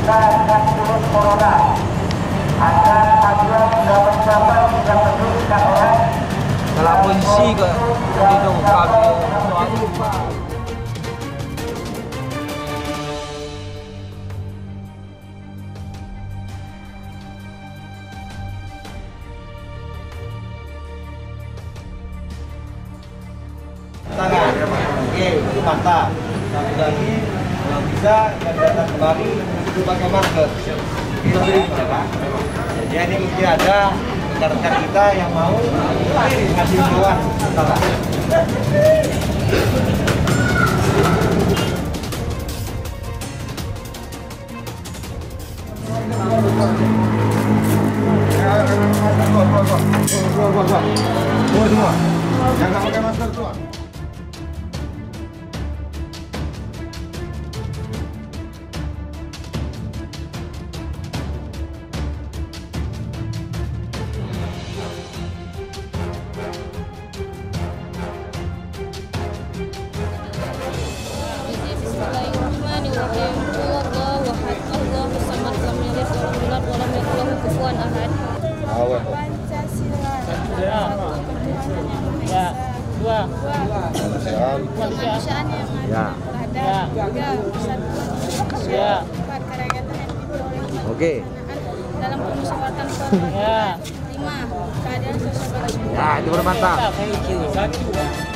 kita akan turun corona. Agar apabila sudah mencapai yang menunjukkan orang dalam posisi ke hidung kami suatu tangan. Oke, itu mata. Satu lagi, kalau bisa datang kembali itu pakai masker. Jadi mungkin ada rekan-rekan kita yang mau ngasih himbauan. Semua. Yang nggak pakai masker keluar. Bismillahirrahmanirrahim. Allahu ahad, Allahu samad, lam yalid walam yulad walam yakul lahu kufuwan ahad. Pancasila. ya dua Kemanusiaan yang Ya. ada. Tiga, persatuan ya empat, kerakyatan yang diperoleh Oke. dalam permusyawaratan korban. ya 5, keadaan sosial. Ya, itu bermantap. thank you